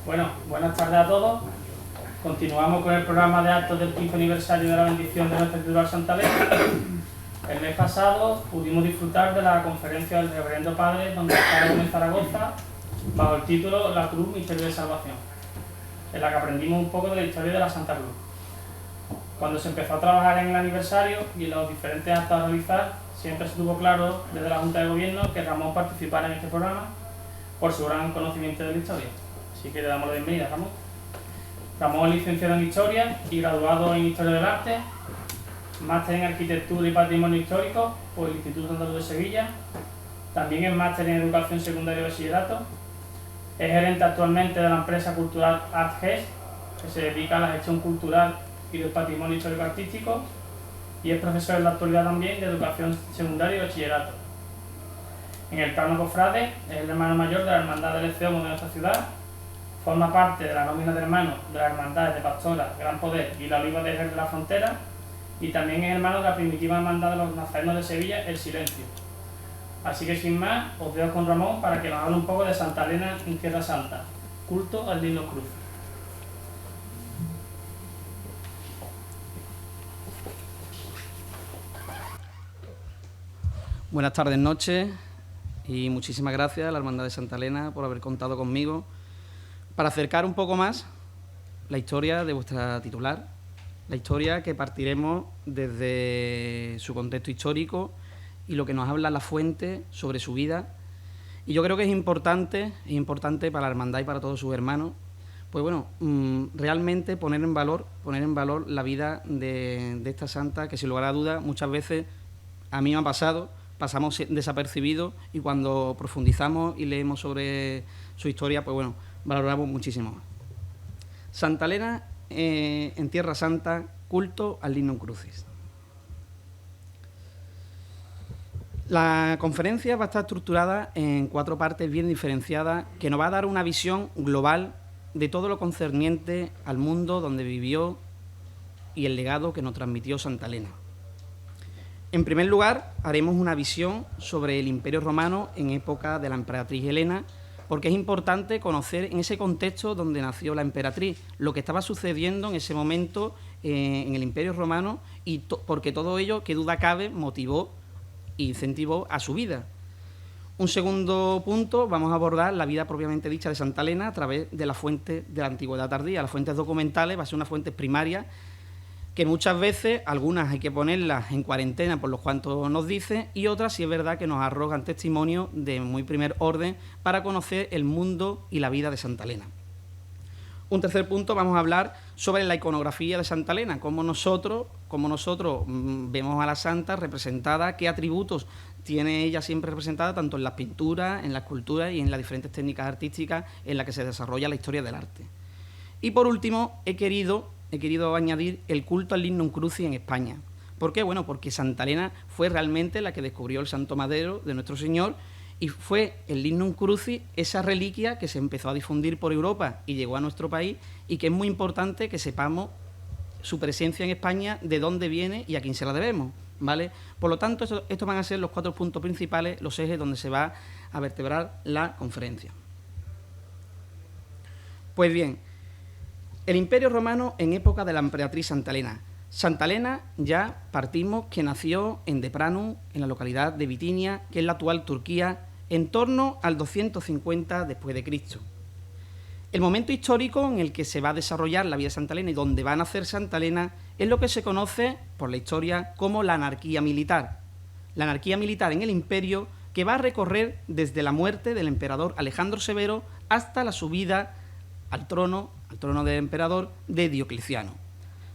Bueno, buenas tardes a todos. Continuamos con el programa de actos del 15 aniversario de la bendición de nuestra titular Santa Elena. El mes pasado pudimos disfrutar de la conferencia del Reverendo Padre Don Carlos en Zaragoza bajo el título La Cruz, Misterio de Salvación, en la que aprendimos un poco de la historia de la Santa Cruz. Cuando se empezó a trabajar en el aniversario y en los diferentes actos a realizar, siempre se tuvo claro desde la Junta de Gobierno que Ramón participara en este programa por su gran conocimiento de la historia. Así que le damos la bienvenida, Ramón. Ramón es licenciado en Historia y graduado en Historia del Arte, máster en Arquitectura y Patrimonio Histórico por el Instituto Andaluz de Sevilla, también es máster en Educación Secundaria y Bachillerato, es gerente actualmente de la empresa cultural ArtGES, que se dedica a la gestión cultural y del patrimonio histórico artístico, y es profesor en la actualidad también de Educación Secundaria y Bachillerato. En el plano cofrade es el hermano mayor de la Hermandad del Ecceomo de nuestra ciudad, forma parte de la nómina de hermanos de las hermandades de Pastora, Gran Poder y la Oliva de Jerez de la Frontera, y también es hermano de la primitiva hermandad de los nazarenos de Sevilla, El Silencio. Así que sin más, os dejo con Ramón para que nos hable un poco de Santa Elena en Tierra Santa, culto al Digno Cruz. Buenas tardes, noches, y muchísimas gracias a la Hermandad de Santa Elena por haber contado conmigo para acercar un poco más la historia de vuestra titular, la historia que partiremos desde su contexto histórico y lo que nos habla la fuente sobre su vida. Y yo creo que es importante para la Hermandad y para todos sus hermanos, pues bueno, realmente poner en valor la vida de esta santa, que sin lugar a dudas muchas veces a mí me ha pasamos desapercibidos, y cuando profundizamos y leemos sobre su historia, pues bueno, valoramos muchísimo. Santa Elena en Tierra Santa, culto al Lignum Crucis. La conferencia va a estar estructurada en 4 partes bien diferenciadas, que nos va a dar una visión global de todo lo concerniente al mundo donde vivió y el legado que nos transmitió Santa Elena. En primer lugar, haremos una visión sobre el Imperio Romano en época de la emperatriz Helena, porque es importante conocer en ese contexto donde nació la emperatriz, lo que estaba sucediendo en ese momento en el Imperio Romano, y porque todo ello, que duda cabe, motivó e incentivó a su vida. Un segundo punto, vamos a abordar la vida propiamente dicha de Santa Elena a través de la fuente de la antigüedad tardía. Las fuentes documentales va a ser una fuente primaria que muchas veces, algunas hay que ponerlas en cuarentena por los cuantos nos dice, y otras sí es verdad que nos arrojan testimonio de muy primer orden para conocer el mundo y la vida de Santa Elena. Un tercer punto, vamos a hablar sobre la iconografía de Santa Elena, cómo nosotros vemos a la santa representada, qué atributos tiene ella siempre representada, tanto en las pinturas, en la escultura y en las diferentes técnicas artísticas en las que se desarrolla la historia del arte. Y por último, he querido añadir el culto al Lignum Crucis en España. ¿Por qué? Bueno, porque Santa Elena fue realmente la que descubrió el Santo Madero de nuestro Señor, y fue el Lignum Crucis esa reliquia que se empezó a difundir por Europa y llegó a nuestro país, y que es muy importante que sepamos su presencia en España, de dónde viene y a quién se la debemos, ¿vale? Por lo tanto, estos van a ser los 4 puntos principales, los ejes donde se va a vertebrar la conferencia. Pues bien, el Imperio Romano en época de la emperatriz Santa Elena. Santa Elena, ya partimos, que nació en Depranum, en la localidad de Bitinia, que es la actual Turquía, en torno al 250 después de Cristo. El momento histórico en el que se va a desarrollar la vida de Santa Elena y donde va a nacer Santa Elena es lo que se conoce por la historia como la anarquía militar. La anarquía militar en el imperio, que va a recorrer desde la muerte del emperador Alejandro Severo hasta la subida al trono del emperador de Diocleciano.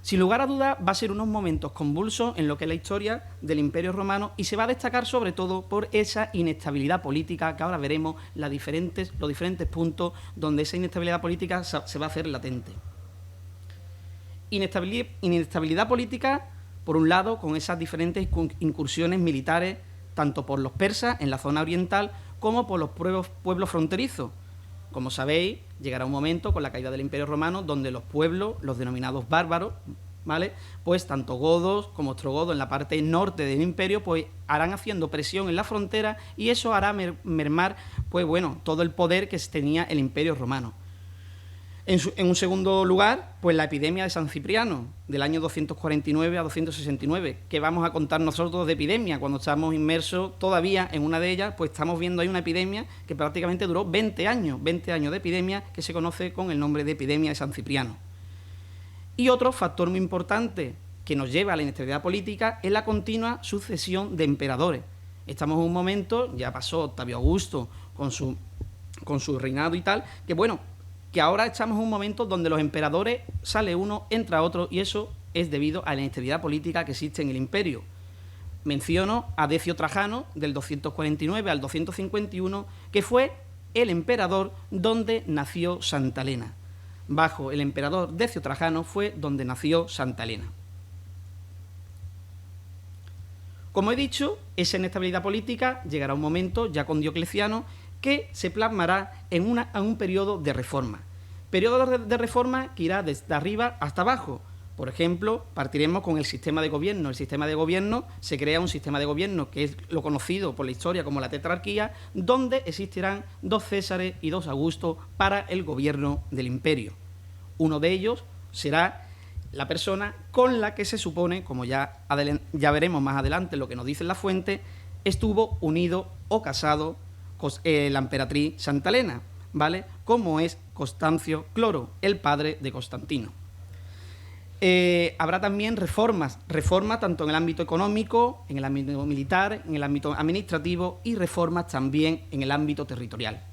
Sin lugar a dudas, va a ser unos momentos convulsos en lo que es la historia del Imperio Romano, y se va a destacar sobre todo por esa inestabilidad política, que ahora veremos los diferentes puntos donde esa inestabilidad política se va a hacer latente. Inestabilidad política, por un lado, con esas diferentes incursiones militares, tanto por los persas en la zona oriental como por los pueblos fronterizos. Como sabéis, llegará un momento con la caída del Imperio Romano donde los pueblos, los denominados bárbaros, ¿vale?, pues tanto godos como ostrogodos en la parte norte del imperio, pues harán haciendo presión en la frontera, y eso hará mermar, pues bueno, todo el poder que tenía el Imperio Romano. En un segundo lugar, pues la epidemia de San Cipriano, del año 249 a 269. ¿Qué vamos a contar nosotros de epidemia? Cuando estamos inmersos todavía en una de ellas, pues estamos viendo ahí una epidemia que prácticamente duró 20 años de epidemia, que se conoce con el nombre de epidemia de San Cipriano. Y otro factor muy importante que nos lleva a la inestabilidad política es la continua sucesión de emperadores. Estamos en un momento, ya pasó Octavio Augusto con su reinado y tal, que bueno, que ahora estamos en un momento donde los emperadores sale uno, entra otro, y eso es debido a la inestabilidad política que existe en el imperio. Menciono a Decio Trajano, del 249 al 251, que fue el emperador donde nació Santa Elena. Bajo el emperador Decio Trajano fue donde nació Santa Elena. Como he dicho, esa inestabilidad política llegará un momento, ya con Diocleciano, que se plasmará en un periodo de reforma. Periodo de reforma que irá desde arriba hasta abajo. Por ejemplo, partiremos con el sistema de gobierno. El sistema de gobierno, se crea un sistema de gobierno que es lo conocido por la historia como la tetrarquía, donde existirán 2 Césares y 2 Augustos para el gobierno del imperio. Uno de ellos será la persona con la que se supone, como ya veremos más adelante lo que nos dice la fuente, estuvo unido o casado la emperatriz Santa Elena, ¿vale? Como es Constancio Cloro, el padre de Constantino. Habrá también reformas tanto en el ámbito económico, en el ámbito militar, en el ámbito administrativo, y reformas también en el ámbito territorial.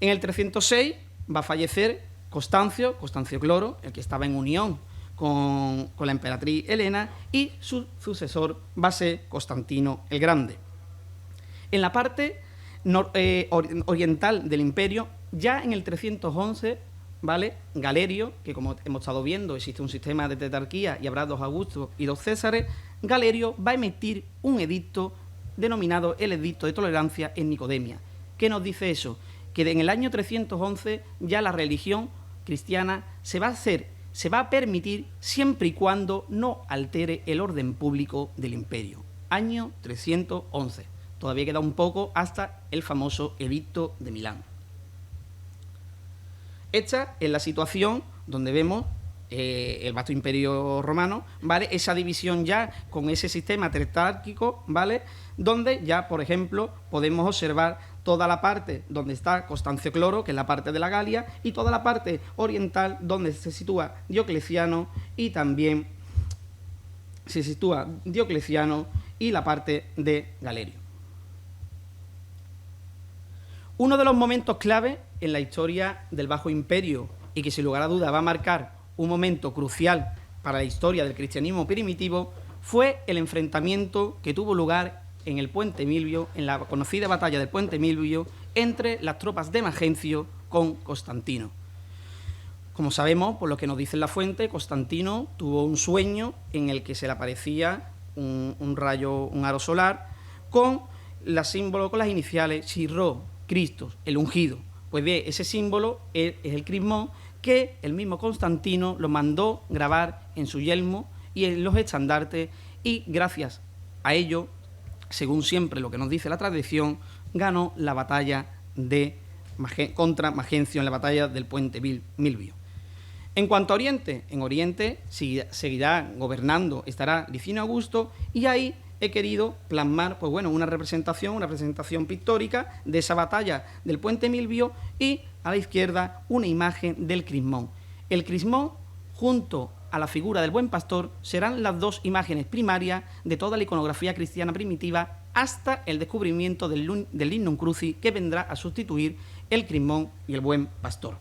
En el 306 va a fallecer Constancio Cloro, el que estaba en unión con la emperatriz Elena, y su sucesor va a ser Constantino el Grande. En la parte oriental del imperio, ya en el 311, ¿vale? Galerio, que como hemos estado viendo existe un sistema de tetrarquía y habrá 2 Augustos y 2 Césares, Galerio va a emitir un edicto denominado el Edicto de Tolerancia en Nicodemia. ¿Qué nos dice eso? Que en el año 311 ya la religión cristiana se va a permitir siempre y cuando no altere el orden público del imperio. Año 311. Todavía queda un poco hasta el famoso Edicto de Milán. Esta es la situación donde vemos el vasto imperio romano, ¿vale? Esa división ya con ese sistema tetrárquico, ¿vale? Donde ya, por ejemplo, podemos observar toda la parte donde está Constancio Cloro, que es la parte de la Galia, y toda la parte oriental donde se sitúa Diocleciano, y también se sitúa Diocleciano y la parte de Galerio. Uno de los momentos clave en la historia del Bajo Imperio, y que sin lugar a duda va a marcar un momento crucial para la historia del cristianismo primitivo, fue el enfrentamiento que tuvo lugar en el Puente Milvio, en la conocida batalla del Puente Milvio, entre las tropas de Magencio con Constantino. Como sabemos, por lo que nos dice la fuente, Constantino tuvo un sueño en el que se le aparecía un rayo, un aro solar, con las iniciales Chirró, Cristo, el ungido. Pues bien, ese símbolo es el crismón que el mismo Constantino lo mandó grabar en su yelmo y en los estandartes, y gracias a ello, según siempre lo que nos dice la tradición, ganó la batalla contra Magencio en la batalla del Puente Milvio. En cuanto a Oriente, en Oriente seguirá gobernando, estará Licinio Augusto, y ahí he querido plasmar, pues bueno, una representación pictórica de esa batalla del Puente Milvio, y a la izquierda una imagen del crismón. El crismón, junto a la figura del buen pastor, serán las 2 imágenes primarias de toda la iconografía cristiana primitiva hasta el descubrimiento del Lignum Crucis, que vendrá a sustituir el crismón y el buen pastor.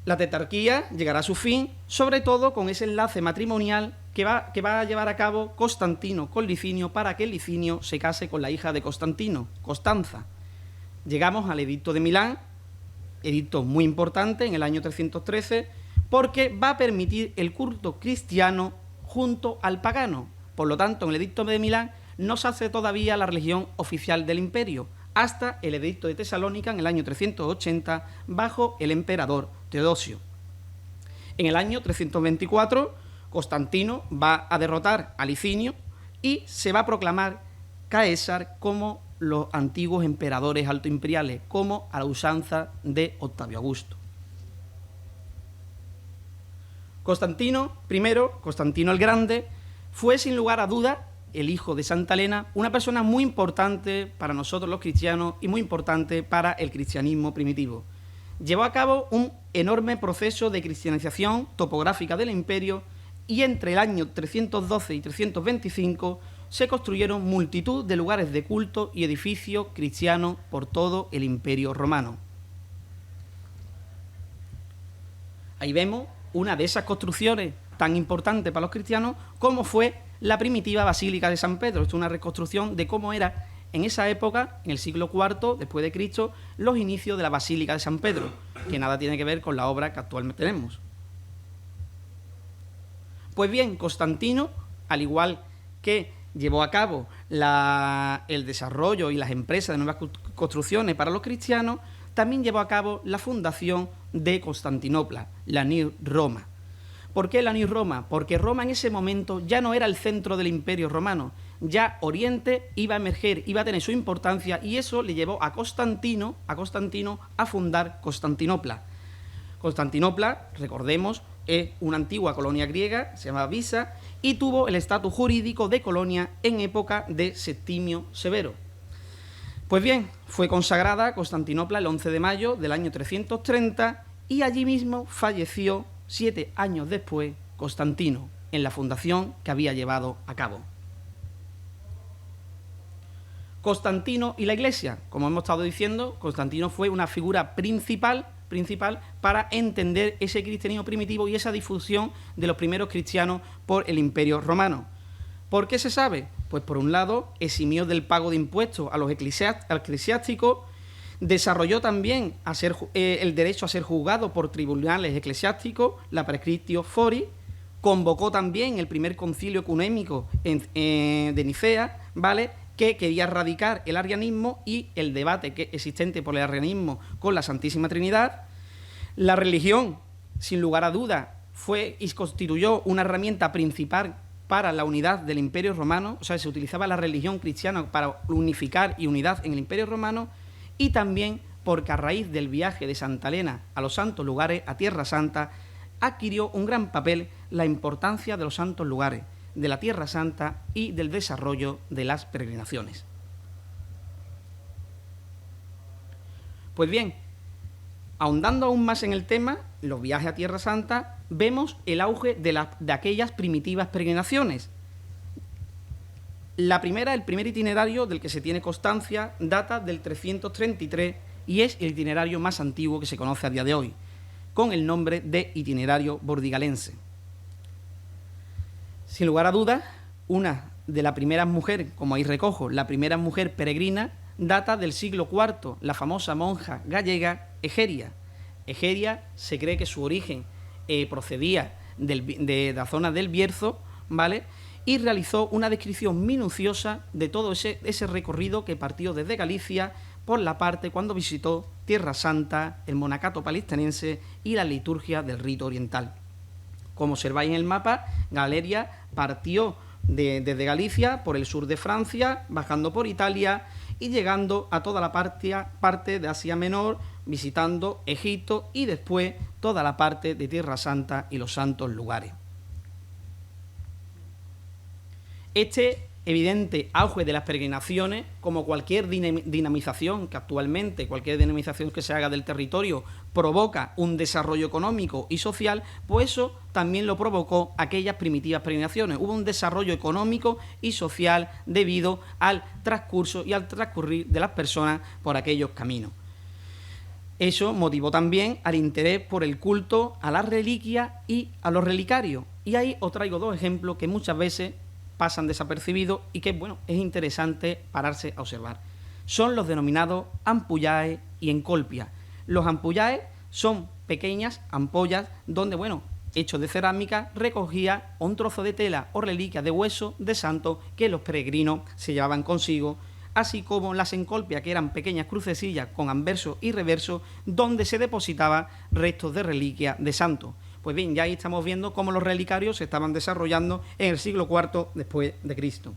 La tetrarquía llegará a su fin, sobre todo con ese enlace matrimonial que va a llevar a cabo Constantino con Licinio, para que Licinio se case con la hija de Constantino, Constanza. Llegamos al Edicto de Milán, edicto muy importante en el año 313, porque va a permitir el culto cristiano junto al pagano. Por lo tanto, en el Edicto de Milán no se hace todavía la religión oficial del imperio, hasta el Edicto de Tesalónica en el año 380, bajo el emperador Teodosio. En el año 324, Constantino va a derrotar a Licinio y se va a proclamar Caesar como los antiguos emperadores altoimperiales, como a la usanza de Octavio Augusto. Constantino I, Constantino el Grande, fue sin lugar a dudas el hijo de Santa Elena, una persona muy importante para nosotros los cristianos y muy importante para el cristianismo primitivo. Llevó a cabo un enorme proceso de cristianización topográfica del imperio y entre el año 312 y 325 se construyeron multitud de lugares de culto y edificios cristianos por todo el imperio romano. Ahí vemos una de esas construcciones tan importantes para los cristianos como fue la primitiva Basílica de San Pedro. Esto es una reconstrucción de cómo era en esa época, en el siglo IV después de Cristo, los inicios de la Basílica de San Pedro, que nada tiene que ver con la obra que actualmente tenemos. Pues bien, Constantino, al igual que llevó a cabo el desarrollo y las empresas de nuevas construcciones para los cristianos, también llevó a cabo la fundación de Constantinopla, la New Roma. ¿Por qué la New Roma? Porque Roma en ese momento ya no era el centro del Imperio Romano, ya Oriente iba a emerger, iba a tener su importancia y eso le llevó a Constantino a fundar Constantinopla. Constantinopla, recordemos, es una antigua colonia griega, se llama Visa, y tuvo el estatus jurídico de colonia en época de Septimio Severo. Pues bien, fue consagrada Constantinopla el 11 de mayo del año 330 y allí mismo falleció 7 años después Constantino, en la fundación que había llevado a cabo. Constantino y la Iglesia, como hemos estado diciendo, Constantino fue una figura principal para entender ese cristianismo primitivo y esa difusión de los primeros cristianos por el Imperio Romano. ¿Por qué se sabe? Pues por un lado, eximió del pago de impuestos a los eclesiásticos, desarrolló también el derecho a ser juzgado por tribunales eclesiásticos, la prescriptio fori, convocó también el primer concilio ecuménico de Nicea, ¿vale?, que quería erradicar el arrianismo y el debate existente por el arrianismo con la Santísima Trinidad. La religión, sin lugar a dudas, fue y constituyó una herramienta principal para la unidad del Imperio Romano, o sea, se utilizaba la religión cristiana para unificar y unidad en el Imperio Romano, y también porque a raíz del viaje de Santa Elena a los santos lugares, a Tierra Santa, adquirió un gran papel la importancia de los santos lugares, de la Tierra Santa y del desarrollo de las peregrinaciones. Pues bien, ahondando aún más en el tema, los viajes a Tierra Santa, vemos el auge de aquellas primitivas peregrinaciones. El primer itinerario del que se tiene constancia data del 333 y es el itinerario más antiguo que se conoce a día de hoy, con el nombre de itinerario bordigalense. Sin lugar a dudas, una de las primeras mujeres, como ahí recojo, la primera mujer peregrina, data del siglo IV, la famosa monja gallega Egeria. Egeria se cree que su origen procedía de la zona del Bierzo, ¿vale?, y realizó una descripción minuciosa de todo ese recorrido que partió desde Galicia por la parte cuando visitó Tierra Santa, el monacato palestinense y la liturgia del rito oriental. Como observáis en el mapa, Galeria partió desde Galicia por el sur de Francia, bajando por Italia y llegando a toda la parte de Asia Menor, visitando Egipto y después toda la parte de Tierra Santa y los santos lugares. Este evidente auge de las peregrinaciones, como cualquier dinamización que actualmente, cualquier dinamización que se haga del territorio, provoca un desarrollo económico y social, pues eso también lo provocó aquellas primitivas peregrinaciones. Hubo un desarrollo económico y social debido al transcurso y al transcurrir de las personas por aquellos caminos. Eso motivó también al interés por el culto a las reliquias y a los relicarios. Y ahí os traigo 2 ejemplos que muchas veces pasan desapercibidos y que, bueno, es interesante pararse a observar. Son los denominados ampullae y encolpia. Los ampullae son pequeñas ampollas donde, bueno, hechos de cerámica, recogía un trozo de tela o reliquia de hueso de santo que los peregrinos se llevaban consigo, así como las encolpias, que eran pequeñas crucecillas con anverso y reverso donde se depositaban restos de reliquia de santo. Pues bien, ya ahí estamos viendo cómo los relicarios se estaban desarrollando en el siglo IV después de Cristo.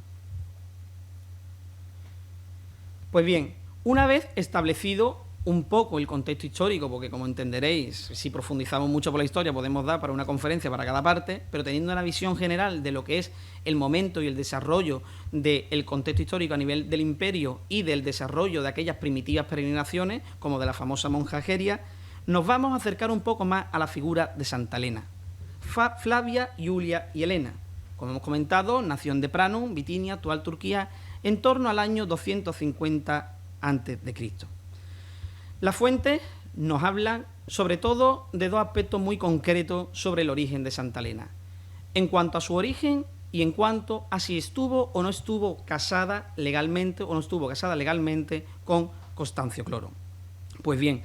Pues bien, una vez establecido un poco el contexto histórico, porque como entenderéis, si profundizamos mucho por la historia podemos dar para una conferencia para cada parte, pero teniendo una visión general de lo que es el momento y el desarrollo del contexto histórico a nivel del imperio y del desarrollo de aquellas primitivas peregrinaciones, como de la famosa monja Egeria, nos vamos a acercar un poco más a la figura de Santa Elena. Flavia, Julia y Helena. Como hemos comentado, nació en Depranum, Bitinia, actual Turquía, en torno al año 250 a.C. Las fuentes nos hablan sobre todo de dos aspectos muy concretos sobre el origen de Santa Elena. En cuanto a su origen y en cuanto a si estuvo o no estuvo casada legalmente con Constancio Cloro. Pues bien,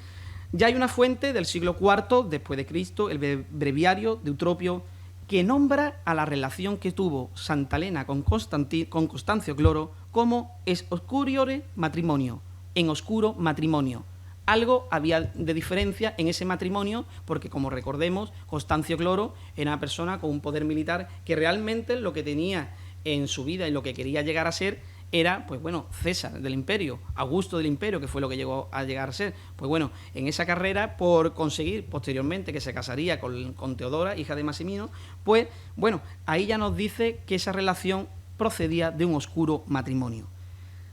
ya hay una fuente del siglo IV después de Cristo, el breviario de Eutropio, que nombra a la relación que tuvo Santa Elena con Constancio Cloro como es oscuriore matrimonio, en oscuro matrimonio. Algo había de diferencia en ese matrimonio porque, como recordemos, Constancio Cloro era una persona con un poder militar que realmente lo que tenía en su vida y lo que quería llegar a ser era, pues bueno, César del Imperio, Augusto del Imperio, que fue lo que llegó a llegar a ser. Pues bueno, en esa carrera, por conseguir posteriormente que se casaría con Teodora, hija de Maximino, pues bueno, ahí ya nos dice que esa relación procedía de un oscuro matrimonio.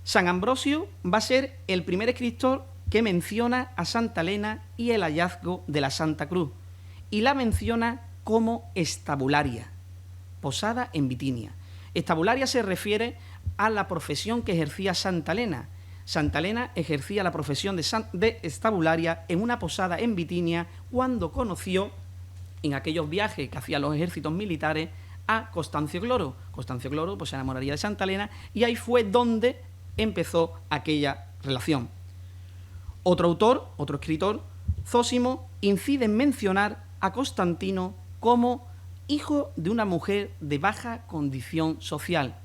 San Ambrosio va a ser el primer escritor que menciona a Santa Elena y el hallazgo de la Santa Cruz, y la menciona como estabularia, posada en Bitinia. Estabularia se refiere a la profesión que ejercía Santa Elena. Santa Elena ejercía la profesión de estabularia en una posada en Bitinia cuando conoció, en aquellos viajes que hacían los ejércitos militares, a Constancio Cloro. Constancio Cloro pues, se enamoraría de Santa Elena y ahí fue donde empezó aquella relación. Otro autor, otro escritor, Zósimo, incide en mencionar a Constantino como hijo de una mujer de baja condición social.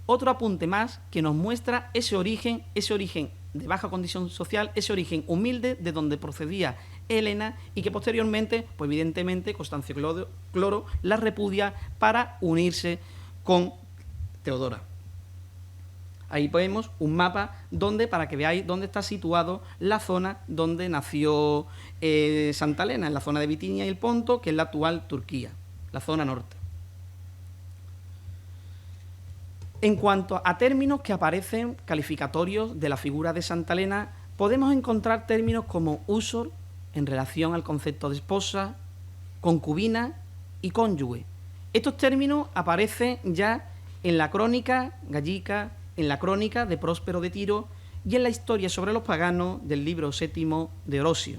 Otro apunte más que nos muestra ese origen de baja condición social, ese origen humilde de donde procedía Elena y que posteriormente, pues evidentemente, Constancio Cloro la repudia para unirse con Teodora. Ahí vemos un mapa donde, para que veáis dónde está situado la zona donde nació Santa Elena, en la zona de Bitinia y el Ponto, que es la actual Turquía, la zona norte. En cuanto a términos que aparecen calificatorios de la figura de Santa Elena, podemos encontrar términos como usor, en relación al concepto de esposa, concubina y cónyuge. Estos términos aparecen ya en la crónica gallica, en la crónica de Próspero de Tiro y en la historia sobre los paganos del libro VII de Orosio.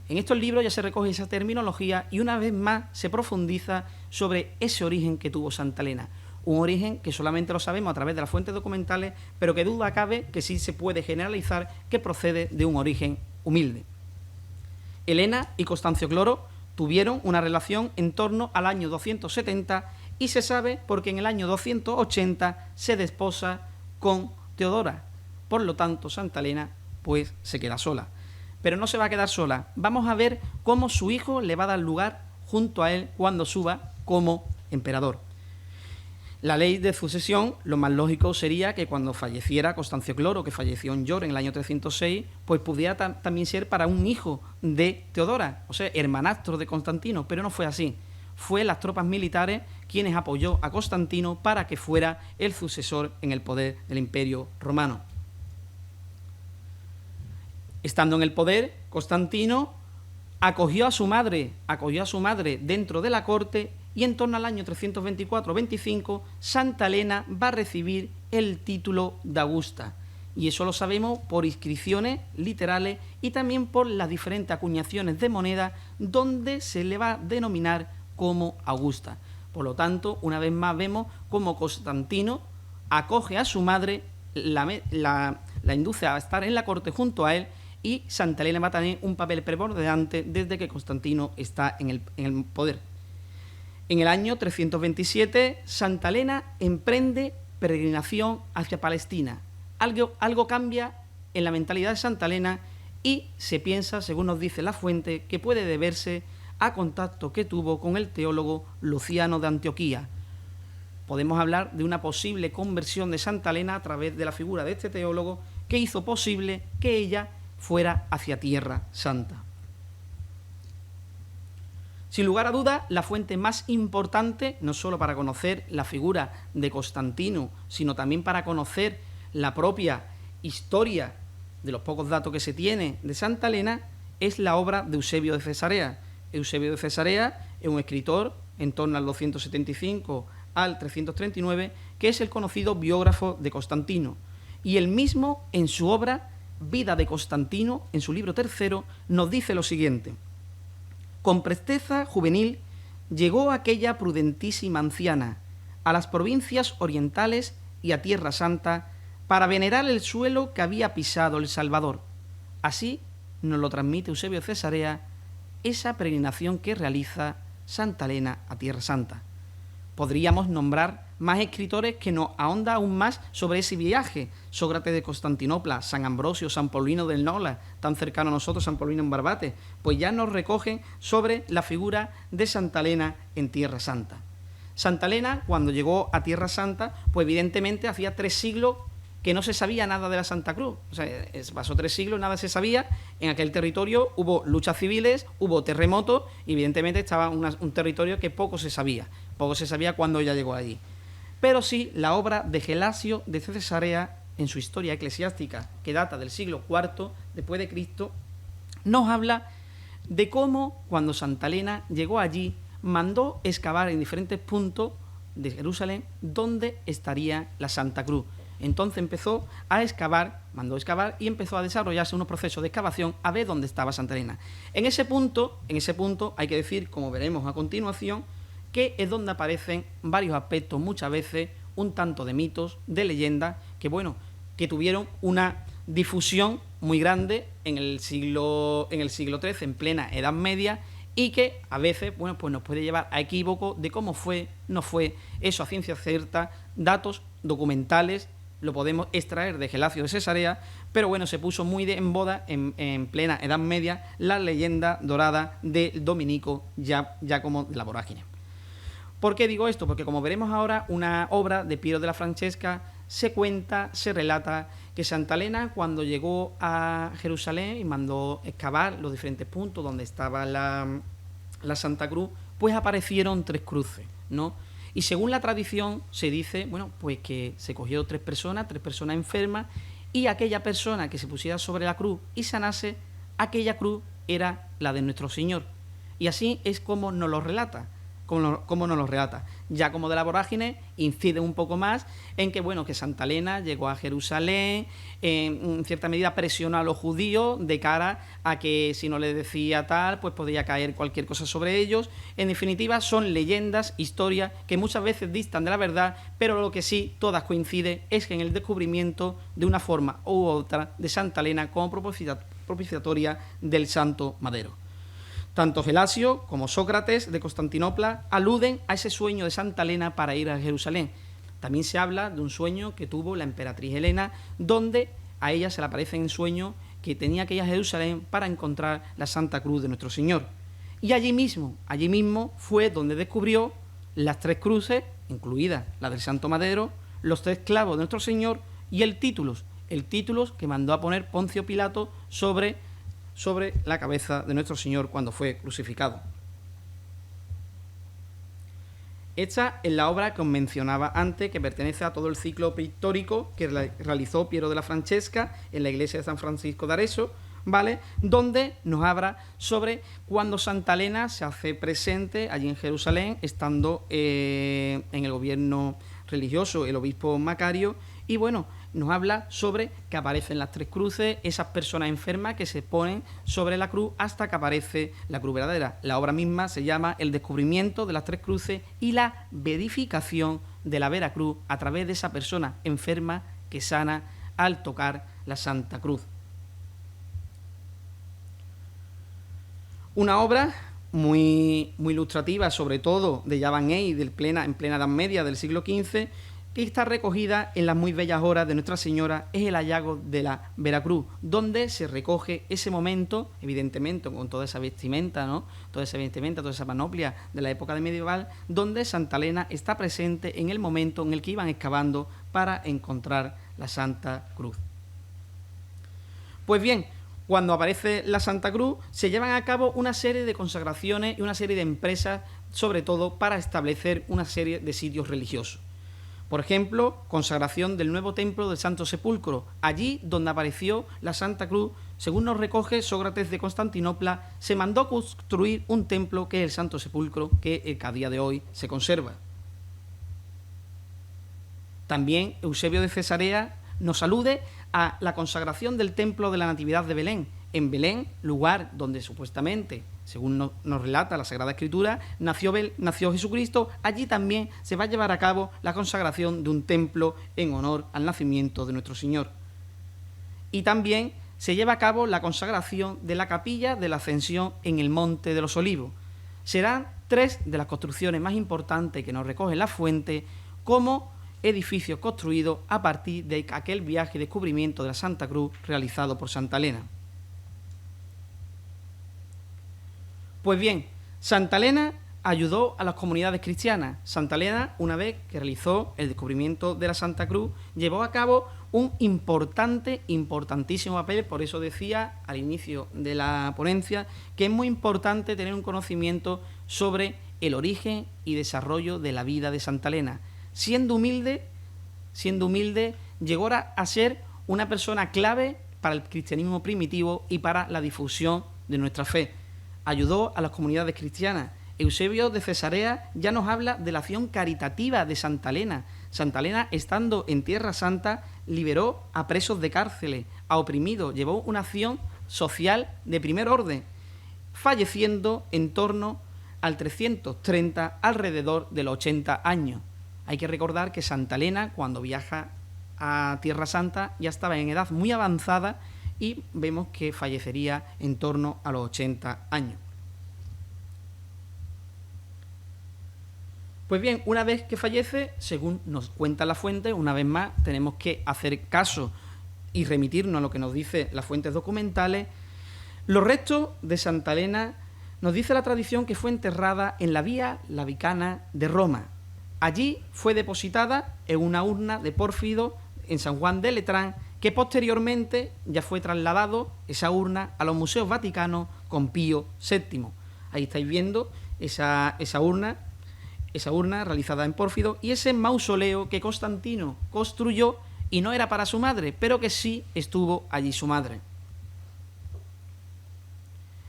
En estos libros ya se recoge esa terminología y una vez más se profundiza sobre ese origen que tuvo Santa Elena. Un origen que solamente lo sabemos a través de las fuentes documentales, pero que duda cabe que sí se puede generalizar que procede de un origen humilde. Elena y Constancio Cloro tuvieron una relación en torno al año 270 y se sabe porque en el año 280 se desposa con Teodora. Por lo tanto, Santa Elena pues se queda sola. Pero no se va a quedar sola. Vamos a ver cómo su hijo le va a dar lugar junto a él cuando suba como emperador. La ley de sucesión, lo más lógico sería que cuando falleciera Constancio Cloro, que falleció en Yor en el año 306, pues pudiera también ser para un hijo de Teodora, o sea, hermanastro de Constantino, pero no fue así. Fue las tropas militares quienes apoyó a Constantino para que fuera el sucesor en el poder del Imperio Romano. Estando en el poder, Constantino acogió a su madre dentro de la corte y en torno al año 324-25 Santa Elena va a recibir el título de Augusta. Y eso lo sabemos por inscripciones literales y también por las diferentes acuñaciones de moneda donde se le va a denominar como Augusta. Por lo tanto, una vez más vemos cómo Constantino acoge a su madre, la induce a estar en la corte junto a él y Santa Elena va a tener un papel preponderante desde que Constantino está en el poder. En el año 327, Santa Elena emprende peregrinación hacia Palestina. Algo cambia en la mentalidad de Santa Elena y se piensa, según nos dice la fuente, que puede deberse a contacto que tuvo con el teólogo Luciano de Antioquía. Podemos hablar de una posible conversión de Santa Elena a través de la figura de este teólogo que hizo posible que ella fuera hacia Tierra Santa. Sin lugar a dudas, la fuente más importante, no solo para conocer la figura de Constantino, sino también para conocer la propia historia de los pocos datos que se tiene de Santa Elena, es la obra de Eusebio de Cesarea. Eusebio de Cesarea es un escritor en torno al 275 al 339, que es el conocido biógrafo de Constantino. Y él mismo, en su obra Vida de Constantino, en su libro tercero, nos dice lo siguiente: con presteza juvenil llegó aquella prudentísima anciana a las provincias orientales y a Tierra Santa para venerar el suelo que había pisado el Salvador. Así nos lo transmite Eusebio de Cesarea, esa peregrinación que realiza Santa Elena a Tierra Santa. Podríamos nombrar más escritores que nos ahondan aún más sobre ese viaje: Sócrates de Constantinopla, San Ambrosio, San Paulino del Nola, tan cercano a nosotros, San Paulino en Barbate, pues ya nos recogen sobre la figura de Santa Elena en Tierra Santa. Santa Elena, cuando llegó a Tierra Santa, pues evidentemente hacía 3 siglos que no se sabía nada de la Santa Cruz. O sea, pasó 3 siglos, nada se sabía. En aquel territorio hubo luchas civiles, hubo terremotos, y evidentemente estaba un territorio que poco se sabía cuando ella llegó allí. Pero sí, la obra de Gelasio de Cesarea, en su historia eclesiástica, que data del siglo IV después de Cristo, nos habla de cómo, cuando Santa Elena llegó allí, mandó excavar en diferentes puntos de Jerusalén donde estaría la Santa Cruz. Entonces empezó a excavar, mandó excavar y empezó a desarrollarse unos procesos de excavación a ver dónde estaba Santa Elena. En ese punto hay que decir, como veremos a continuación, que es donde aparecen varios aspectos, muchas veces un tanto de mitos, de leyendas, que tuvieron una difusión muy grande en el siglo XIII, en plena Edad Media, y que a veces pues nos puede llevar a equívoco de cómo fue, no fue eso a ciencia cierta. Datos documentales lo podemos extraer de Gelasio de Cesarea, pero se puso muy en boda en plena Edad Media la leyenda dorada del dominico Giacomo de la Vorágine. ¿Por qué digo esto? Porque, como veremos ahora, una obra de Piero de la Francesca se relata que Santa Elena, cuando llegó a Jerusalén y mandó excavar los diferentes puntos donde estaba la Santa Cruz, pues aparecieron 3 cruces, ¿no? Y según la tradición se dice, pues que se cogió 3 personas enfermas, y aquella persona que se pusiera sobre la cruz y sanase, aquella cruz era la de nuestro Señor. Y así es como nos lo relata. Giacomo de la Vorágine incide un poco más en que Santa Elena llegó a Jerusalén, en cierta medida presionó a los judíos de cara a que si no le decía tal, pues podía caer cualquier cosa sobre ellos. En definitiva, son leyendas, historias que muchas veces distan de la verdad, pero lo que sí todas coinciden es que en el descubrimiento de una forma u otra de Santa Elena como propiciatoria del Santo Madero. Tanto Gelasio como Sócrates de Constantinopla aluden a ese sueño de Santa Elena para ir a Jerusalén. También se habla de un sueño que tuvo la emperatriz Helena, donde a ella se le aparece en sueño que tenía que ir a Jerusalén para encontrar la Santa Cruz de nuestro Señor. Y allí mismo fue donde descubrió las 3 cruces, incluida la del Santo Madero, los 3 clavos de nuestro Señor y el títulos que mandó a poner Poncio Pilato sobre la cabeza de nuestro Señor cuando fue crucificado. Esta es la obra que os mencionaba antes, que pertenece a todo el ciclo pictórico que realizó Piero de la Francesca en la iglesia de San Francisco de Arezzo, ¿vale? Donde nos habla sobre cuando Santa Elena se hace presente allí en Jerusalén, estando en el gobierno religioso el obispo Macario, y nos habla sobre que aparecen las 3 cruces, esas personas enfermas que se ponen sobre la cruz hasta que aparece la cruz verdadera. La obra misma se llama El descubrimiento de las 3 cruces y la beatificación de la Vera Cruz a través de esa persona enferma que sana al tocar la Santa Cruz. Una obra muy ilustrativa, sobre todo de Joan Hey, en plena Edad Media del siglo XV, que está recogida en las muy bellas horas de Nuestra Señora, es el hallazgo de la Veracruz, donde se recoge ese momento, evidentemente con toda esa vestimenta, ¿no? Toda esa panoplia de la época medieval, donde Santa Elena está presente en el momento en el que iban excavando para encontrar la Santa Cruz. Pues bien, cuando aparece la Santa Cruz, se llevan a cabo una serie de consagraciones y una serie de empresas, sobre todo para establecer una serie de sitios religiosos. Por ejemplo, consagración del nuevo templo del Santo Sepulcro. Allí donde apareció la Santa Cruz, según nos recoge Sócrates de Constantinopla, se mandó construir un templo que es el Santo Sepulcro, que a día de hoy se conserva. También Eusebio de Cesarea nos alude a la consagración del templo de la Natividad de Belén. En Belén, lugar donde supuestamente, según nos relata la Sagrada Escritura, nació Jesucristo, allí también se va a llevar a cabo la consagración de un templo en honor al nacimiento de nuestro Señor. Y también se lleva a cabo la consagración de la capilla de la Ascensión en el Monte de los Olivos. Serán 3 de las construcciones más importantes que nos recoge la fuente como edificios construidos a partir de aquel viaje y descubrimiento de la Santa Cruz realizado por Santa Elena. Pues bien, Santa Elena ayudó a las comunidades cristianas. Santa Elena, una vez que realizó el descubrimiento de la Santa Cruz, llevó a cabo un importantísimo papel. Por eso decía al inicio de la ponencia que es muy importante tener un conocimiento sobre el origen y desarrollo de la vida de Santa Elena. Siendo humilde, llegó a ser una persona clave para el cristianismo primitivo y para la difusión de nuestra fe. Ayudó a las comunidades cristianas. Eusebio de Cesarea ya nos habla de la acción caritativa de Santa Elena. Santa Elena, estando en Tierra Santa, liberó a presos de cárceles, a oprimidos, llevó una acción social de primer orden, falleciendo en torno al 330, alrededor de los 80 años. Hay que recordar que Santa Elena, cuando viaja a Tierra Santa, ya estaba en edad muy avanzada y vemos que fallecería en torno a los 80 años. Pues bien, una vez que fallece, según nos cuenta la fuente, una vez más tenemos que hacer caso y remitirnos a lo que nos dice las fuentes documentales. Los restos de Santa Elena, nos dice la tradición que fue enterrada en la Vía Lavicana de Roma. Allí fue depositada en una urna de pórfido en San Juan de Letrán, que posteriormente ya fue trasladado esa urna a los museos vaticanos con Pío VII. Ahí estáis viendo esa urna realizada en pórfido y ese mausoleo que Constantino construyó y no era para su madre, pero que sí estuvo allí su madre.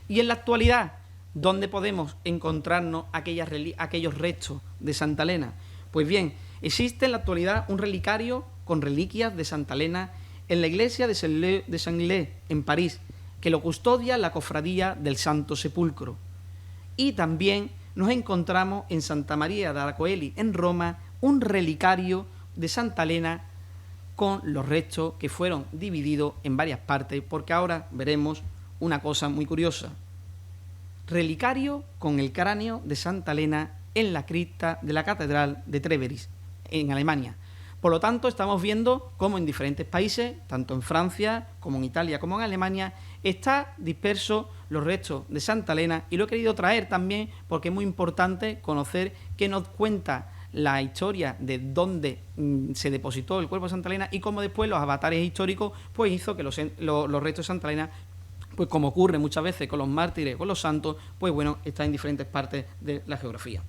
Y en la actualidad, ¿dónde podemos encontrarnos aquellos restos de Santa Elena? Pues bien, existe en la actualidad un relicario con reliquias de Santa Elena en la iglesia de Saint-Leu, en París, que lo custodia la Cofradía del Santo Sepulcro. Y también nos encontramos en Santa María de Alacoeli, en Roma, un relicario de Santa Elena con los restos que fueron divididos en varias partes, porque ahora veremos una cosa muy curiosa. Relicario con el cráneo de Santa Elena en la cripta de la Catedral de Treveris, en Alemania. Por lo tanto, estamos viendo cómo en diferentes países, tanto en Francia como en Italia como en Alemania, está disperso los restos de Santa Elena, y lo he querido traer también porque es muy importante conocer qué nos cuenta la historia de dónde se depositó el cuerpo de Santa Elena y cómo después los avatares históricos pues hizo que los restos de Santa Elena, pues como ocurre muchas veces con los mártires, con los santos, pues bueno, está en diferentes partes de la geografía.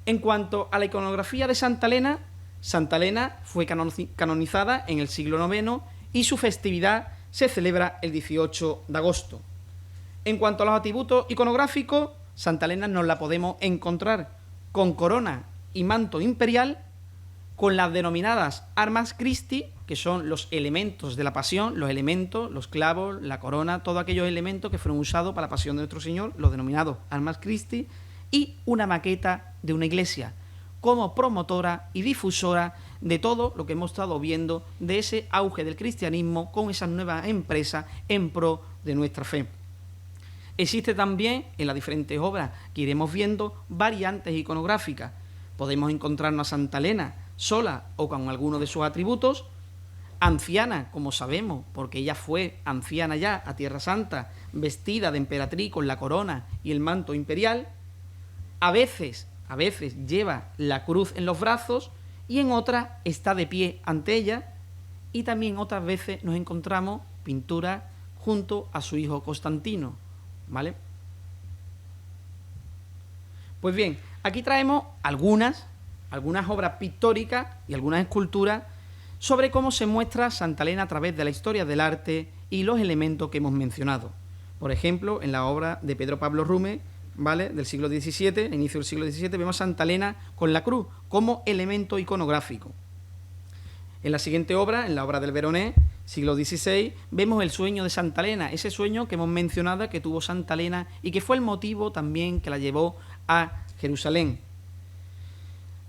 En cuanto a la iconografía de Santa Elena fue canonizada en el siglo IX y su festividad se celebra el 18 de agosto. En cuanto a los atributos iconográficos, Santa Elena nos la podemos encontrar con corona y manto imperial, con las denominadas armas Christi, que son los elementos de la pasión, los elementos, los clavos, la corona, todos aquellos elementos que fueron usados para la pasión de nuestro Señor, los denominados armas Christi, y una maqueta de una iglesia, como promotora y difusora de todo lo que hemos estado viendo de ese auge del cristianismo con esas nuevas empresas en pro de nuestra fe. Existe también, en las diferentes obras que iremos viendo, variantes iconográficas. Podemos encontrarnos a Santa Elena sola o con alguno de sus atributos, anciana, como sabemos, porque ella fue anciana ya a Tierra Santa, vestida de emperatriz con la corona y el manto imperial. A veces lleva la cruz en los brazos y en otras está de pie ante ella y también otras veces nos encontramos pinturas junto a su hijo Constantino, ¿vale? Pues bien, aquí traemos algunas obras pictóricas y algunas esculturas sobre cómo se muestra Santa Elena a través de la historia del arte y los elementos que hemos mencionado. Por ejemplo, en la obra de Pedro Pablo Rume, ¿vale?, del siglo XVII, inicio del siglo XVII, vemos a Santa Elena con la cruz como elemento iconográfico. En la siguiente obra, en la obra del Veronés, siglo XVI, vemos el sueño de Santa Elena, ese sueño que hemos mencionado que tuvo Santa Elena y que fue el motivo también que la llevó a Jerusalén.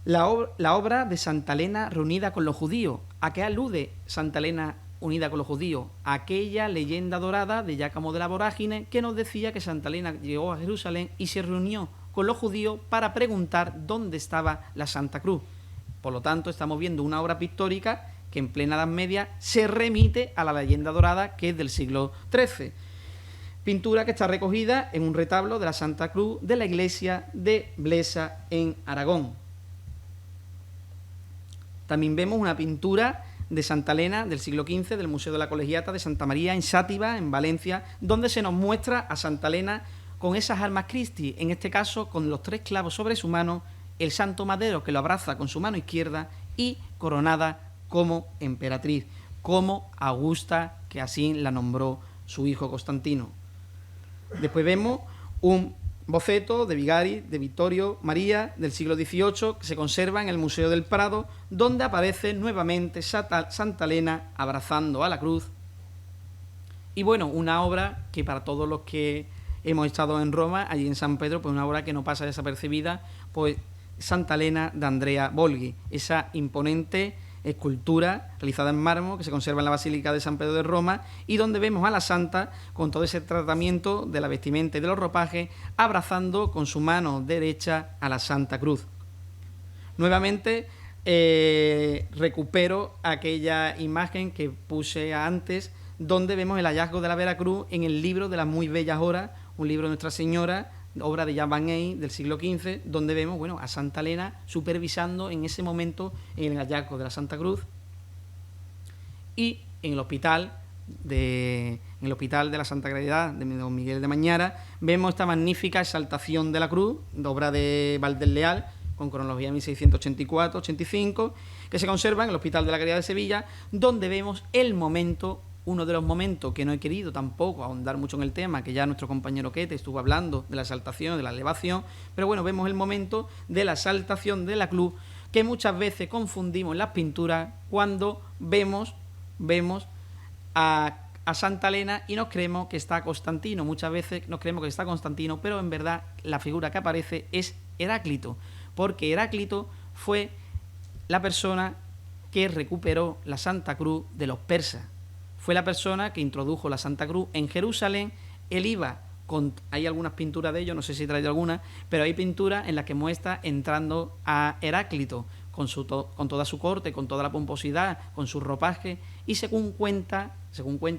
La obra de Santa Elena reunida con los judíos. ¿A qué alude Santa Elena unida con los judíos? Aquella leyenda dorada de Jácamo de la Vorágine que nos decía que Santa Elena llegó a Jerusalén y se reunió con los judíos para preguntar dónde estaba la Santa Cruz. Por lo tanto, estamos viendo una obra pictórica que en plena Edad Media se remite a la leyenda dorada, que es del siglo XIII. Pintura que está recogida en un retablo de la Santa Cruz de la iglesia de Blesa, en Aragón. También vemos una pintura de Santa Elena del siglo XV del Museo de la Colegiata de Santa María en Sátiva, en Valencia, donde se nos muestra a Santa Elena con esas armas Christi, en este caso con los 3 clavos sobre su mano, el Santo Madero que lo abraza con su mano izquierda y coronada como emperatriz, como Augusta, que así la nombró su hijo Constantino. Después vemos un boceto de Vigari, de Vittorio María, del siglo XVIII, que se conserva en el Museo del Prado, donde aparece nuevamente Santa Elena abrazando a la cruz. Y bueno, una obra que para todos los que hemos estado en Roma, allí en San Pedro, pues una obra que no pasa desapercibida, pues Santa Elena de Andrea Bolghi, esa imponente escultura realizada en mármol que se conserva en la Basílica de San Pedro de Roma y donde vemos a la santa con todo ese tratamiento de la vestimenta y de los ropajes abrazando con su mano derecha a la Santa Cruz. Nuevamente recupero aquella imagen que puse antes donde vemos el hallazgo de la Veracruz en el libro de las muy bellas horas, un libro de Nuestra Señora, obra de Jan van Eyck del siglo XV, donde vemos a Santa Elena supervisando en ese momento en el hallazgo de la Santa Cruz. Y en el hospital de la Santa Caridad de Don Miguel de Mañara vemos esta magnífica exaltación de la cruz, obra de Valdés Leal, con cronología 1684-85, que se conserva en el Hospital de la Caridad de Sevilla, donde vemos el momento, uno de los momentos que no he querido tampoco ahondar mucho en el tema, que ya nuestro compañero Quete estuvo hablando de la exaltación, de la elevación, pero bueno, vemos el momento de la exaltación de la cruz, que muchas veces confundimos en las pinturas cuando vemos a Santa Elena y nos creemos que está Constantino. Muchas veces nos creemos que está Constantino, pero en verdad la figura que aparece es Heráclito, porque Heráclito fue la persona que recuperó la Santa Cruz de los persas. Fue la persona que introdujo la Santa Cruz en Jerusalén. Él iba hay algunas pinturas de ello, no sé si he traído algunas, pero hay pinturas en las que muestra entrando a Heráclito con toda su corte, con toda la pomposidad, con su ropaje, y según cuenta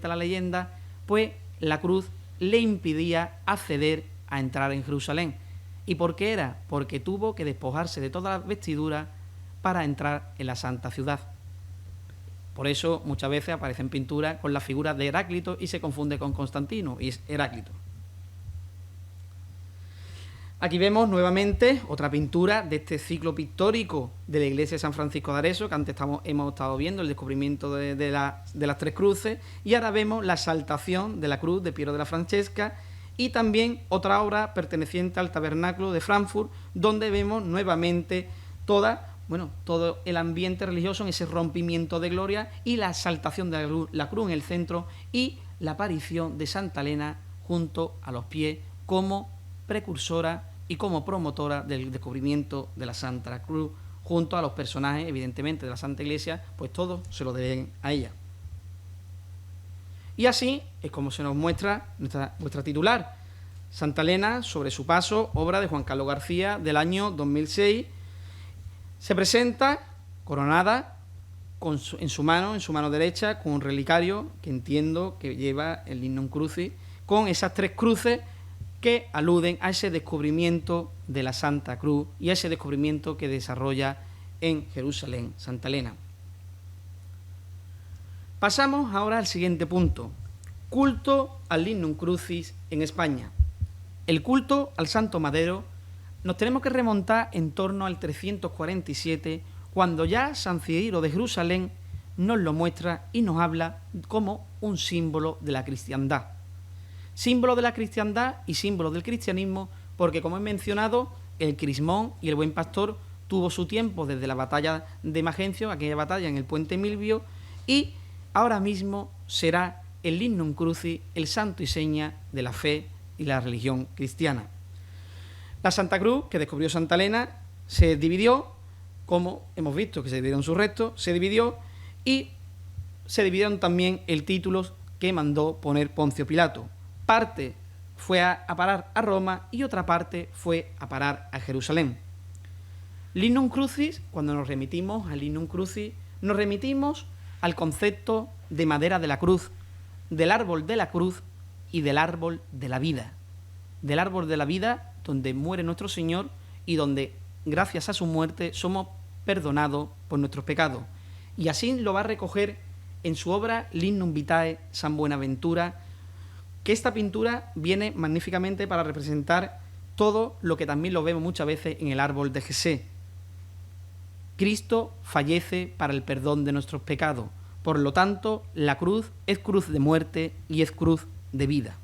la leyenda, pues la cruz le impedía acceder a entrar en Jerusalén. ¿Y por qué era? Porque tuvo que despojarse de todas las vestiduras para entrar en la santa ciudad. Por eso muchas veces aparecen pinturas con la figura de Heráclito y se confunde con Constantino, y es Heráclito. Aquí vemos nuevamente otra pintura de este ciclo pictórico de la iglesia de San Francisco de Arezzo, que antes hemos estado viendo el descubrimiento de las 3 cruces, y ahora vemos la exaltación de la cruz de Piero de la Francesca, y también otra obra perteneciente al tabernáculo de Frankfurt, donde vemos nuevamente todo el ambiente religioso en ese rompimiento de gloria y la exaltación de la cruz en el centro y la aparición de Santa Elena junto a los pies como precursora y como promotora del descubrimiento de la Santa Cruz, junto a los personajes, evidentemente, de la Santa Iglesia, pues todos se lo deben a ella. Y así es como se nos muestra nuestra titular, Santa Elena sobre su paso, obra de Juan Carlos García del año 2006. Se presenta coronada en su mano derecha, con un relicario que entiendo que lleva el Lignum Crucis, con esas 3 cruces que aluden a ese descubrimiento de la Santa Cruz y a ese descubrimiento que desarrolla en Jerusalén Santa Elena. Pasamos ahora al siguiente punto. Culto al Lignum Crucis en España. El culto al Santo Madero nos tenemos que remontar en torno al 347, cuando ya San Cirilo de Jerusalén nos lo muestra y nos habla como un símbolo de la cristiandad. Símbolo de la cristiandad y símbolo del cristianismo, porque, como he mencionado, el Crismón y el Buen Pastor tuvo su tiempo desde la batalla de Magencio, aquella batalla en el puente Milvio, y ahora mismo será el Lignum Crucis, el santo y seña de la fe y la religión cristiana. La Santa Cruz, que descubrió Santa Elena, se dividió, como hemos visto que se dividieron sus restos, se dividió y se dividieron también el título que mandó poner Poncio Pilato. Parte fue a parar a Roma y otra parte fue a parar a Jerusalén. Lignum Crucis, cuando nos remitimos al Lignum Crucis, nos remitimos al concepto de madera de la cruz, del árbol de la cruz y del árbol de la vida. Del árbol de la vida donde muere nuestro Señor y donde, gracias a su muerte, somos perdonados por nuestros pecados. Y así lo va a recoger en su obra Lignum Vitae San Buenaventura, que esta pintura viene magníficamente para representar todo lo que también lo vemos muchas veces en el árbol de Jesé. Cristo fallece para el perdón de nuestros pecados. Por lo tanto, la cruz es cruz de muerte y es cruz de vida.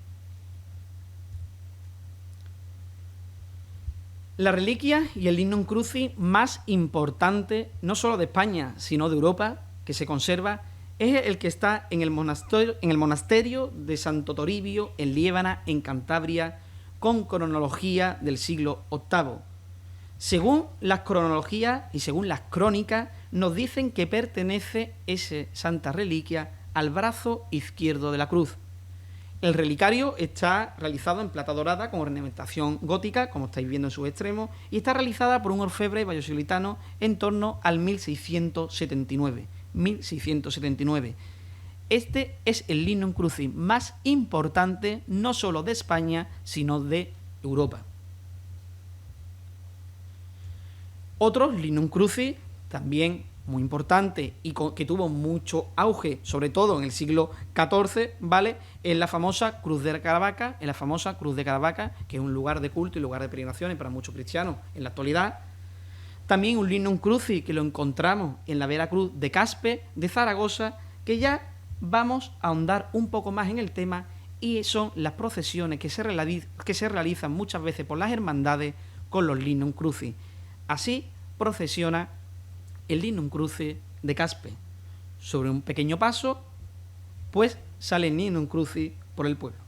La reliquia y el Lignum Crucis más importante, no solo de España, sino de Europa, que se conserva, es el que está en el monasterio de Santo Toribio, en Liébana, en Cantabria, con cronología del siglo VIII. Según las cronologías y según las crónicas, nos dicen que pertenece esa santa reliquia al brazo izquierdo de la cruz. El relicario está realizado en plata dorada con ornamentación gótica, como estáis viendo en sus extremos, y está realizada por un orfebre vallisoletano en torno al 1679. 1679. Este es el Lignum Crucis más importante, no solo de España, sino de Europa. Otros Lignum Crucis, también muy importante y que tuvo mucho auge, sobre todo en el siglo XIV, ¿vale? Es la famosa Cruz de Caravaca, que es un lugar de culto y lugar de peregrinaciones para muchos cristianos en la actualidad. También un Lignum Crucis que lo encontramos en la Vera Cruz de Caspe, de Zaragoza, que ya vamos a ahondar un poco más en el tema, y son las procesiones que se realizan muchas veces por las hermandades con los Lignum Crucis. Así procesiona el Lignum Crucis de Caspe. Sobre un pequeño paso, pues sale el Lignum Crucis por el pueblo.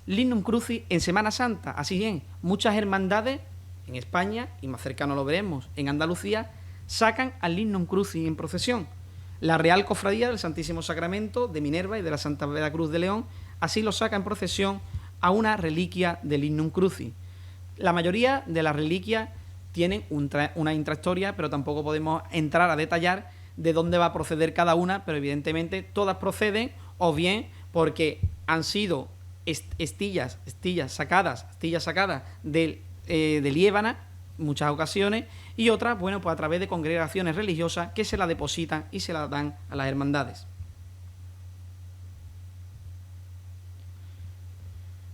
Lignum Crucis en Semana Santa. Así bien, muchas hermandades en España, y más cercano lo veremos en Andalucía, sacan al Lignum Crucis en procesión. La Real Cofradía del Santísimo Sacramento de Minerva y de la Santa Veracruz de León así lo saca en procesión a una reliquia del Lignum Crucis. La mayoría de las reliquias tienen una intrahistoria, pero tampoco podemos entrar a detallar de dónde va a proceder cada una, pero evidentemente todas proceden o bien porque han sido astillas sacadas de Liébana, muchas ocasiones, y otras, bueno, pues a través de congregaciones religiosas que se la depositan y se la dan a las hermandades.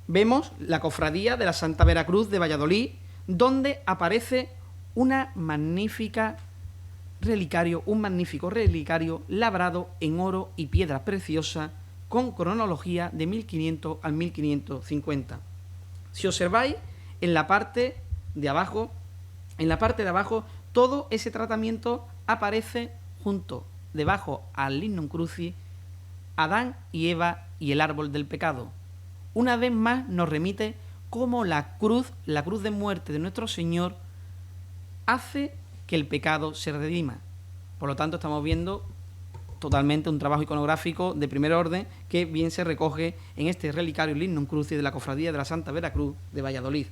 Vemos la cofradía de la Santa Veracruz de Valladolid, donde aparece un magnífico relicario labrado en oro y piedra preciosa con cronología de 1500 al 1550. Si observáis en la parte de abajo, todo ese tratamiento aparece junto, debajo al Lignum Crucis, Adán y Eva y el árbol del pecado. Una vez más nos remite cómo la cruz de muerte de nuestro Señor hace que el pecado se redima. Por lo tanto, estamos viendo totalmente un trabajo iconográfico de primer orden que bien se recoge en este relicario Lignum Crucis de la Cofradía de la Santa Veracruz de Valladolid.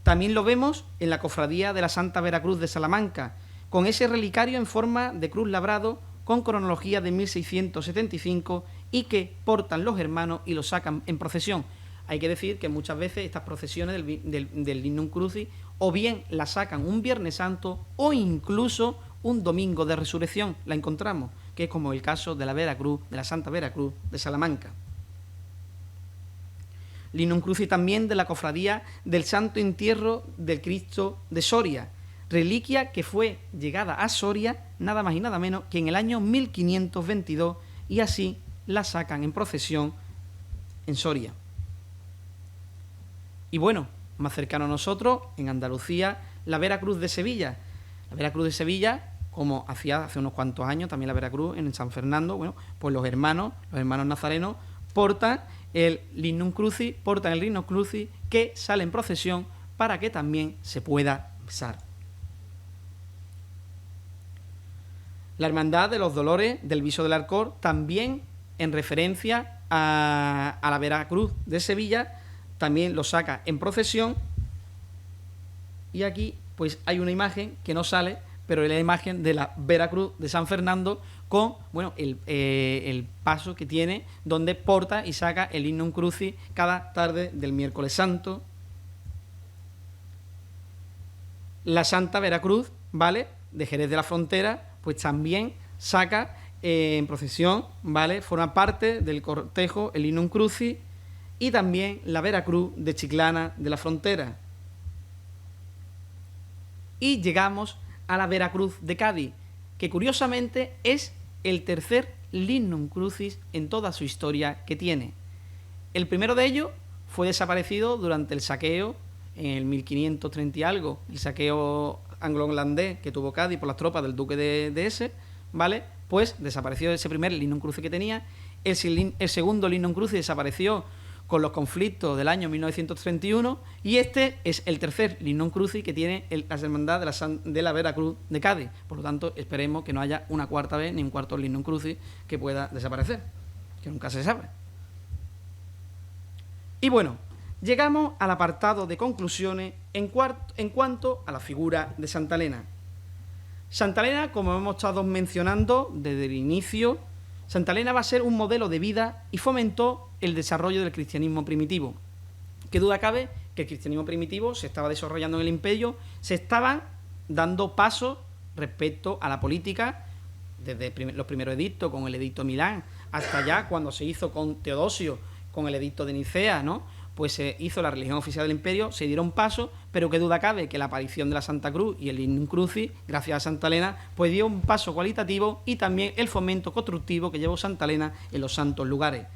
También lo vemos en la Cofradía de la Santa Veracruz de Salamanca, con ese relicario en forma de cruz labrado con cronología de 1675 y que portan los hermanos y lo sacan en procesión. Hay que decir que muchas veces estas procesiones del Lignum Crucis o bien la sacan un Viernes Santo o incluso un domingo de resurrección la encontramos, que es como el caso de la Veracruz, de la Santa Veracruz de Salamanca. Lignum Crucis también de la cofradía del Santo Entierro del Cristo de Soria, reliquia que fue llegada a Soria nada más y nada menos que en el año 1522, y así la sacan en procesión en Soria. Y bueno, más cercano a nosotros, en Andalucía, la Veracruz de Sevilla. La Veracruz de Sevilla, como hacía hace unos cuantos años también la Veracruz en San Fernando, bueno, pues los hermanos nazarenos portan el Lignum Crucis, que sale en procesión para que también se pueda besar. La Hermandad de los Dolores del Viso del Alcor, también en referencia a la Veracruz de Sevilla, también lo saca en procesión. Y aquí pues hay una imagen que no sale, pero es la imagen de la Veracruz de San Fernando con, bueno, el paso que tiene donde porta y saca el Lignum Crucis cada tarde del miércoles santo. La Santa Veracruz, ¿vale?, de Jerez de la Frontera, pues también saca en procesión, ¿vale?, forma parte del cortejo el Lignum Crucis, y también la Veracruz de Chiclana de la Frontera. Y llegamos a la Veracruz de Cádiz, que curiosamente es el tercer Lignum Crucis en toda su historia que tiene. El primero de ellos fue desaparecido durante el saqueo en el 1530 y algo, el saqueo anglo-holandés que tuvo Cádiz por las tropas del duque de Hesse, ¿vale? Pues desapareció ese primer Lignum Crucis que tenía. El segundo Lignum Crucis desapareció con los conflictos del año 1931, y este es el tercer Lignum Crucis que tiene la Hermandad de la Veracruz de Cádiz. Por lo tanto, esperemos que no haya una cuarta vez ni un cuarto Lignum Crucis que pueda desaparecer, que nunca se sabe. Y bueno, llegamos al apartado de conclusiones en cuanto a la figura de Santa Elena. Santa Elena, como hemos estado mencionando desde el inicio, Santa Elena va a ser un modelo de vida y fomentó el desarrollo del cristianismo primitivo. ¿Qué duda cabe que el cristianismo primitivo se estaba desarrollando en el imperio, se estaban dando pasos respecto a la política, desde los primeros edictos, con el edicto de Milán, hasta ya cuando se hizo con Teodosio, con el edicto de Nicea, ¿no? Pues se hizo la religión oficial del imperio, se dieron pasos, pero qué duda cabe que la aparición de la Santa Cruz y el Lignum Crucis, gracias a Santa Elena, pues dio un paso cualitativo, y también el fomento constructivo que llevó Santa Elena en los santos lugares.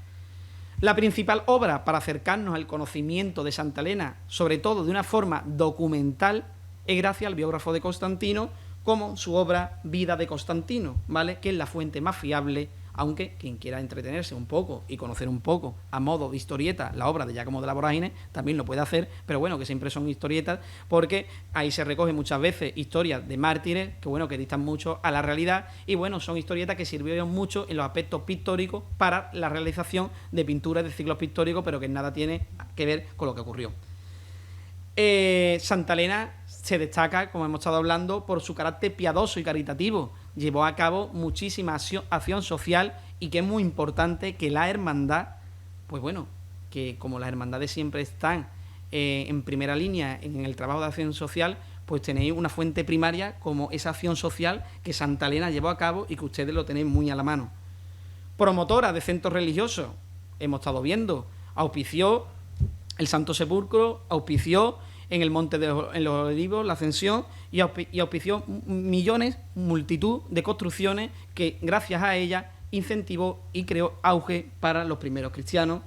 La principal obra para acercarnos al conocimiento de Santa Elena, sobre todo de una forma documental, es gracias al biógrafo de Constantino, como su obra Vida de Constantino, ¿vale?, que es la fuente más fiable, aunque quien quiera entretenerse un poco y conocer un poco a modo de historieta la obra de Giacomo de la Vorágine también lo puede hacer, pero bueno, que siempre son historietas, porque ahí se recoge muchas veces historias de mártires que, bueno, que distan mucho a la realidad, y bueno, son historietas que sirvieron mucho en los aspectos pictóricos para la realización de pinturas de ciclos pictóricos, pero que nada tiene que ver con lo que ocurrió. Santa Elena se destaca, como hemos estado hablando, por su carácter piadoso y caritativo. Llevó a cabo muchísima acción social, y que es muy importante que la hermandad, pues bueno, que como las hermandades siempre están en primera línea en el trabajo de acción social, pues tenéis una fuente primaria como esa acción social que Santa Elena llevó a cabo y que ustedes lo tenéis muy a la mano. Promotora de centros religiosos, hemos estado viendo, auspició el Santo Sepulcro, auspició en el Monte de los Olivos la Ascensión, y auspició multitud de construcciones que gracias a ella incentivó y creó auge para los primeros cristianos.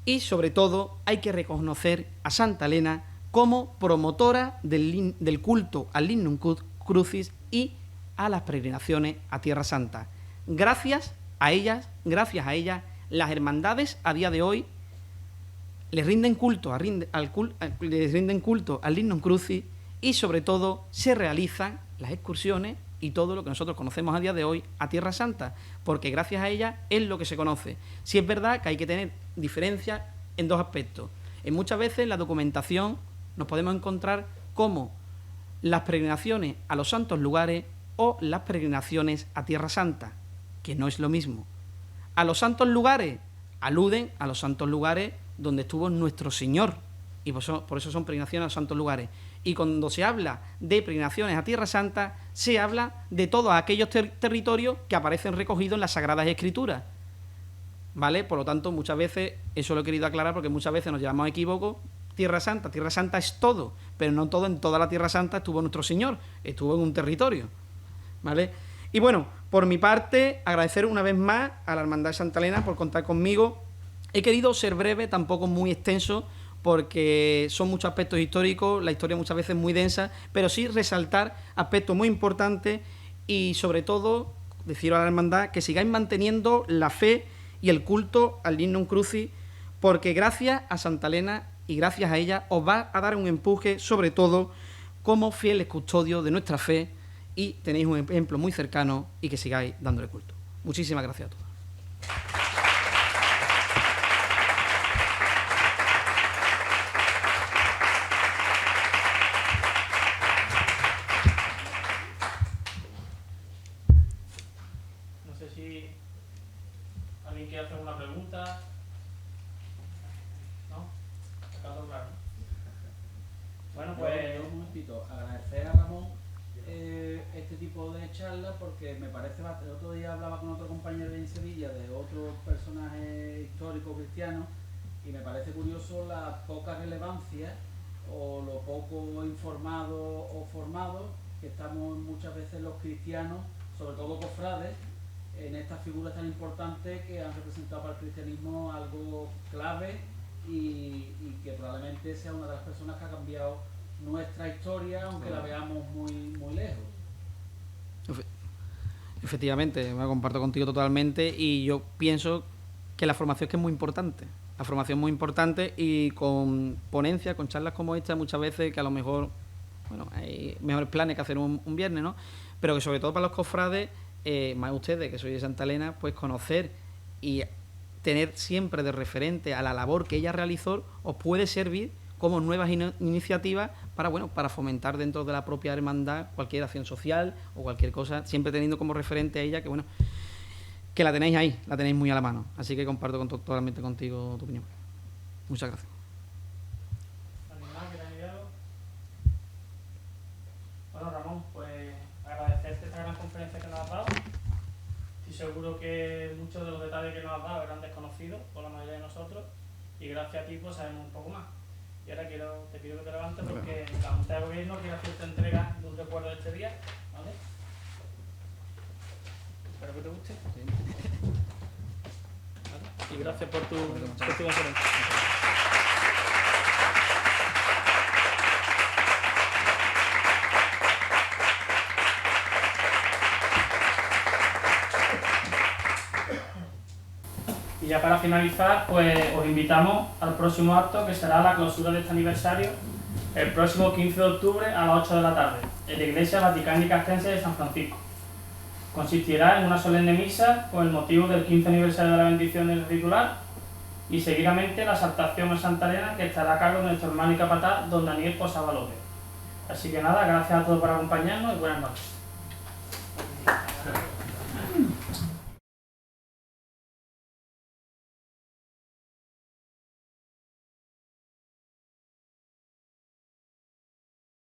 Y sobre todo hay que reconocer a Santa Elena como promotora del culto al Lignum Crucis y a las peregrinaciones a Tierra Santa. Gracias a ella, las hermandades a día de hoy les rinden culto al Lignum Crucis, y sobre todo se realizan las excursiones y todo lo que nosotros conocemos a día de hoy a Tierra Santa, porque gracias a ella es lo que se conoce. Sí es verdad que hay que tener diferencias en dos aspectos. Muchas veces en la documentación nos podemos encontrar como las peregrinaciones a los santos lugares o las peregrinaciones a Tierra Santa, que no es lo mismo. A los santos lugares aluden a los santos lugares donde estuvo nuestro Señor, y por eso son peregrinaciones a los santos lugares. Y cuando se habla de peregrinaciones a Tierra Santa, se habla de todos aquellos territorios que aparecen recogidos en las Sagradas Escrituras, ¿vale? Por lo tanto, muchas veces, eso lo he querido aclarar porque muchas veces nos llevamos a equivoco. Tierra Santa es todo, pero no todo, en toda la Tierra Santa estuvo nuestro Señor, estuvo en un territorio, ¿vale? Y bueno, por mi parte, agradecer una vez más a la Hermandad de Santa Elena por contar conmigo. He querido ser breve, tampoco muy extenso, porque son muchos aspectos históricos, la historia muchas veces es muy densa, pero sí resaltar aspectos muy importantes y sobre todo deciros a la Hermandad que sigáis manteniendo la fe y el culto al Dignum Crucis, porque gracias a Santa Elena y gracias a ella os va a dar un empuje, sobre todo como fieles custodios de nuestra fe, y tenéis un ejemplo muy cercano y que sigáis dándole culto. Muchísimas gracias a todos. No sé si alguien quiere hacer una pregunta. ¿No? Está todo claro. Bueno, pues... Yo un momentito, agradecer a Ramón este tipo de charlas porque me parece bastante. El otro día hablaba con otro compañero en Sevilla de otro personaje histórico cristiano y me parece curioso la poca relevancia o lo poco informado o formado que estamos muchas veces los cristianos, sobre todo cofrades, en estas figuras tan importantes que han representado para el cristianismo algo clave y que probablemente sea una de las personas que ha cambiado nuestra historia, aunque la veamos muy lejos. Efectivamente, me comparto contigo totalmente y yo pienso que la formación es muy importante. La formación es muy importante y con ponencias, con charlas como esta, muchas veces que a lo mejor, bueno, hay mejores planes que hacer un viernes, ¿no? Pero que sobre todo para los cofrades, más ustedes que sois de Santa Elena, pues conocer y tener siempre de referente a la labor que ella realizó os puede servir como nuevas iniciativas para, bueno, para fomentar dentro de la propia hermandad cualquier acción social o cualquier cosa, siempre teniendo como referente a ella que, bueno, que la tenéis ahí, la tenéis muy a la mano. Así que comparto totalmente contigo tu opinión. Muchas gracias. ¿Alguien más quiere añadir algo? Bueno, Ramón, pues agradecerte esta gran conferencia que nos has dado. Estoy seguro que muchos de los detalles que nos has dado eran desconocidos por la mayoría de nosotros y gracias a ti pues sabemos un poco más. Y ahora te pido que te levantes porque la Junta de Gobierno quiere hacerte entrega de un recuerdo de este día, ¿vale? Espero que te guste. ¿Vale? Y gracias por tu conferencia. Y ya para finalizar, pues os invitamos al próximo acto, que será la clausura de este aniversario, el próximo 15 de octubre a las 8 de la tarde, en la Iglesia Vaticana y Castrense de San Francisco. Consistirá en una solemne misa con el motivo del 15 aniversario de la bendición del titular y seguidamente la exaltación a Santa Elena, que estará a cargo de nuestro hermano y capataz, don Daniel Posada López. Así que nada, gracias a todos por acompañarnos y buenas noches.